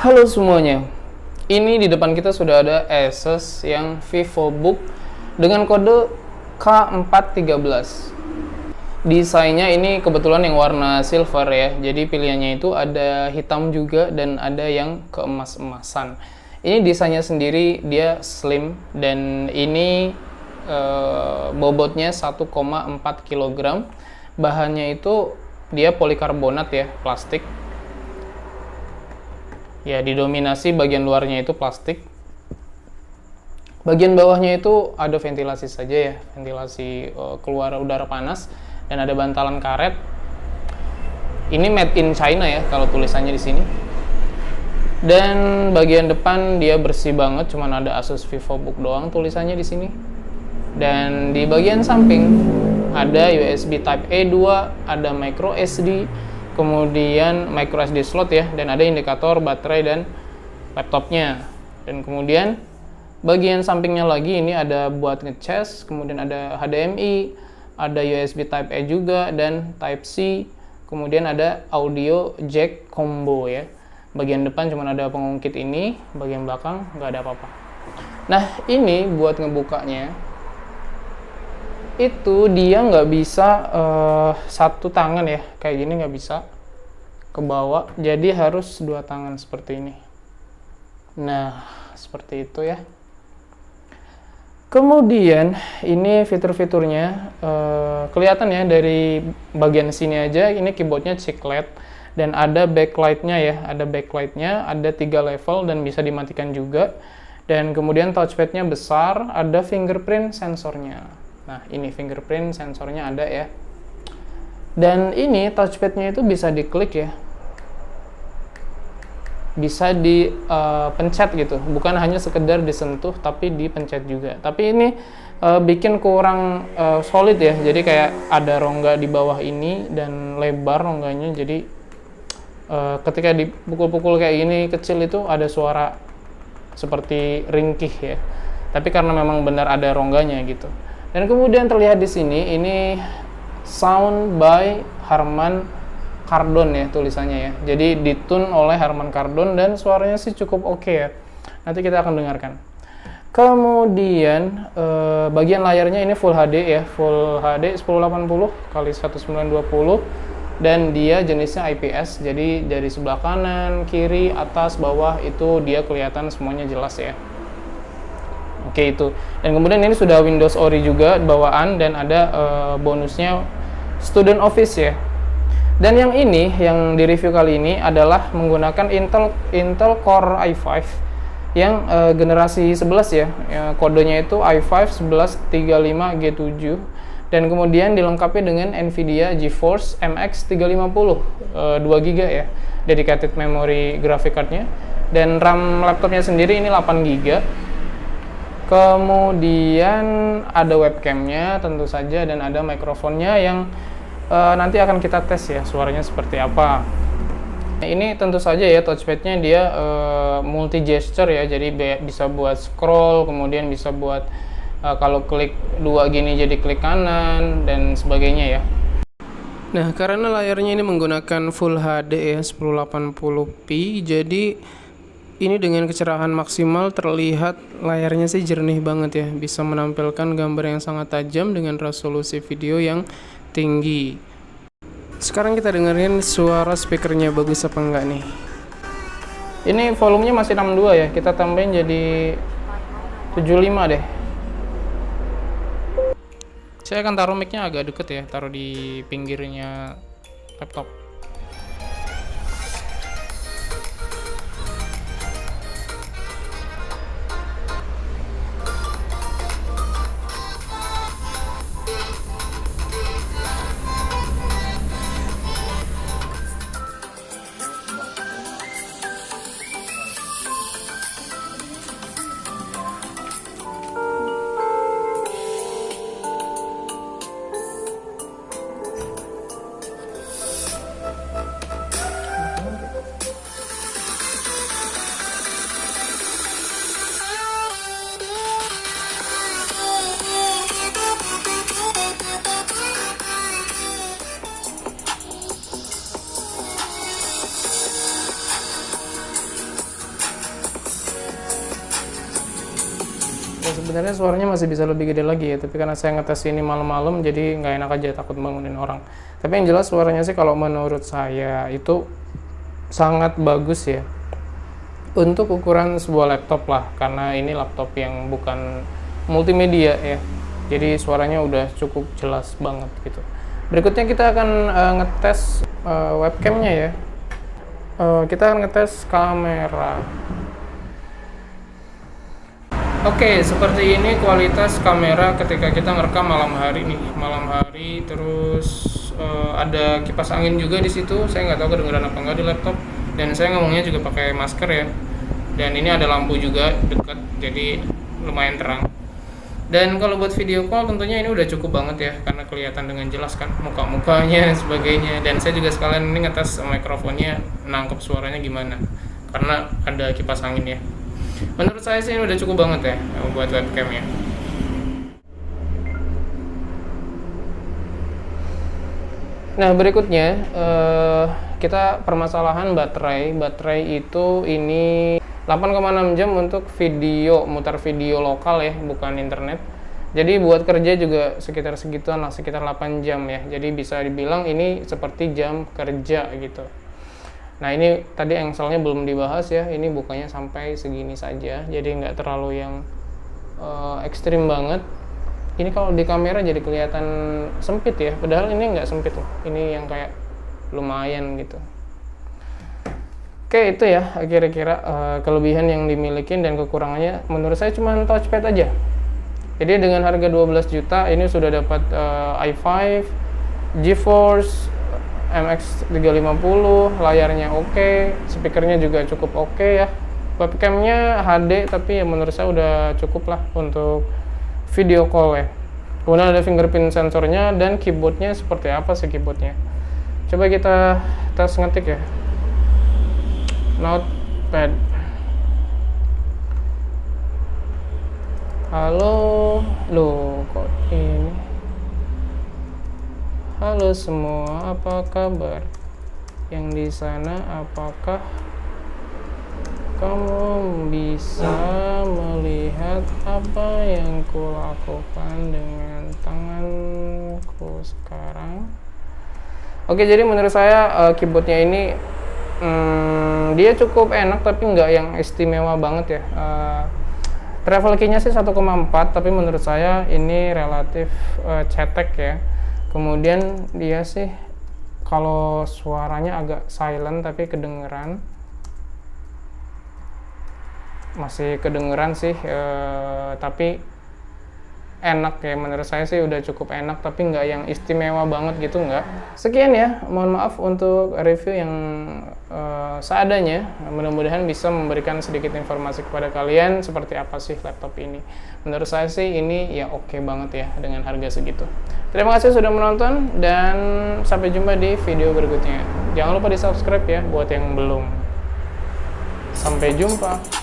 Halo semuanya, ini di depan kita sudah ada Asus yang VivoBook dengan kode K413. Desainnya ini kebetulan yang warna silver ya, jadi pilihannya itu ada hitam juga dan ada yang keemas-emasan. Ini desainnya sendiri dia slim dan ini bobotnya 1,4 kg. Bahannya itu dia polikarbonat ya, plastik. Ya, didominasi bagian luarnya itu plastik. Bagian bawahnya itu ada ventilasi saja ya, ventilasi keluar udara panas dan ada bantalan karet. Ini made in China ya kalau tulisannya di sini. Dan bagian depan dia bersih banget, cuman ada Asus VivoBook doang tulisannya di sini. Dan di bagian samping ada USB Type A 2, ada micro SD, kemudian micro SD slot ya, dan ada indikator baterai dan laptopnya. Dan kemudian bagian sampingnya lagi ini ada buat ngecas, kemudian ada HDMI, ada USB Type A juga dan Type C, kemudian ada audio jack combo ya. Bagian depan cuma ada pengungkit ini, bagian belakang nggak ada apa-apa. Nah ini buat ngebukanya itu dia nggak bisa satu tangan ya, kayak gini nggak bisa ke bawah, jadi harus dua tangan seperti ini. Nah seperti itu ya. Kemudian ini fitur-fiturnya kelihatan ya dari bagian sini aja, ini keyboardnya chiclet dan ada backlightnya ya, ada 3 level dan bisa dimatikan juga. Dan kemudian touchpadnya besar, ada fingerprint sensornya. Nah ini fingerprint sensornya ada ya. Dan ini touchpadnya itu bisa diklik ya, bisa dipencet gitu, bukan hanya sekedar disentuh tapi dipencet juga. Tapi ini bikin kurang solid ya, jadi kayak ada rongga di bawah ini dan lebar rongganya, jadi ketika dipukul-pukul kayak gini kecil itu ada suara seperti ringkih ya, tapi karena memang benar ada rongganya gitu. Dan kemudian terlihat di sini ini sound by Harman Kardon ya tulisannya ya. Jadi ditune oleh Harman Kardon dan suaranya sih cukup oke ya. Nanti kita akan dengarkan. Kemudian bagian layarnya ini Full HD ya, Full HD 1080x1920 dan dia jenisnya IPS. Jadi dari sebelah kanan, kiri, atas, bawah itu dia kelihatan semuanya jelas ya. Oke itu. Dan kemudian ini sudah Windows Ori juga bawaan dan ada bonusnya Student Office ya. Dan yang ini, yang di review kali ini adalah menggunakan Intel Core i5 yang generasi 11 ya. Kodenya itu i5 1135G7 dan kemudian dilengkapi dengan Nvidia GeForce MX 350 2GB ya, dedicated memory graphic cardnya. Dan RAM laptopnya sendiri ini 8GB. Kemudian ada webcamnya tentu saja dan ada mikrofonnya yang nanti akan kita tes ya suaranya seperti apa. Ini tentu saja ya touchpadnya dia multi gesture ya, jadi bisa buat scroll, kemudian bisa buat kalau klik dua gini jadi klik kanan dan sebagainya ya. Nah karena layarnya ini menggunakan Full HD ya 1080p, jadi ini dengan kecerahan maksimal terlihat layarnya sih jernih banget ya, bisa menampilkan gambar yang sangat tajam dengan resolusi video yang tinggi. Sekarang kita dengerin suara speakernya bagus apa enggak nih. Ini volumenya masih 62 ya, kita tambahin jadi 75 deh. Saya akan taruh mic-nya agak deket ya, taruh di pinggirnya laptop. Ya, sebenarnya suaranya masih bisa lebih gede lagi ya, tapi karena saya ngetes ini malam-malam jadi nggak enak aja, takut bangunin orang. Tapi yang jelas suaranya sih kalau menurut saya itu sangat bagus ya untuk ukuran sebuah laptop lah, karena ini laptop yang bukan multimedia ya, jadi suaranya udah cukup jelas banget gitu. Berikutnya kita akan ngetes webcamnya ya. Kita akan ngetes kamera. Oke, seperti ini kualitas kamera ketika kita ngerekam malam hari nih, malam hari. Terus ada kipas angin juga di situ. Saya nggak tahu kedengeran apa nggak di laptop. Dan saya ngomongnya juga pakai masker ya. Dan ini ada lampu juga dekat, jadi lumayan terang. Dan kalau buat video call tentunya ini udah cukup banget ya, karena kelihatan dengan jelas kan muka-mukanya dan sebagainya. Dan saya juga sekalian ini ngetes mikrofonnya, nangkep suaranya gimana, karena ada kipas angin ya. Menurut saya sih ini udah cukup banget ya buat webcamnya. Nah berikutnya kita permasalahan baterai. Baterai itu ini 8,6 jam untuk video, mutar video lokal ya, bukan internet. Jadi buat kerja juga sekitar segituan lah, sekitar 8 jam ya. Jadi bisa dibilang ini seperti jam kerja gitu. Nah ini tadi engselnya belum dibahas ya, ini bukanya sampai segini saja. Jadi nggak terlalu yang ekstrim banget. Ini kalau di kamera jadi kelihatan sempit ya, padahal ini nggak sempit loh. Ini yang kayak lumayan gitu. Oke, itu ya kira-kira kelebihan yang dimiliki dan kekurangannya. Menurut saya cuma touchpad aja. Jadi dengan harga 12 juta ini sudah dapat i5, GeForce MX 350, layarnya oke, speakernya juga cukup oke ya. Webcamnya HD tapi ya menurut saya udah cukup lah untuk video call ya. Kemudian ada fingerprint sensornya dan keyboardnya seperti apa sih keyboardnya. Coba kita tes ngetik ya. Notepad. Halo, loh kok ini? Halo semua, apa kabar? Yang di sana, apakah kamu bisa melihat apa yang kulakukan dengan tanganku sekarang? Oke, jadi menurut saya keyboardnya ini dia cukup enak tapi nggak yang istimewa banget ya. Travel key-nya sih 1,4, tapi menurut saya ini relatif cetek ya. Kemudian dia sih kalau suaranya agak silent tapi kedengeran, masih kedengeran sih, tapi enak ya. Menurut saya sih udah cukup enak tapi nggak yang istimewa banget gitu, nggak. Sekian ya, mohon maaf untuk review yang seadanya. Mudah-mudahan bisa memberikan sedikit informasi kepada kalian seperti apa sih laptop ini. Menurut saya sih ini ya oke banget ya dengan harga segitu. Terima kasih sudah menonton dan sampai jumpa di video berikutnya. Jangan lupa di subscribe ya buat yang belum. Sampai jumpa.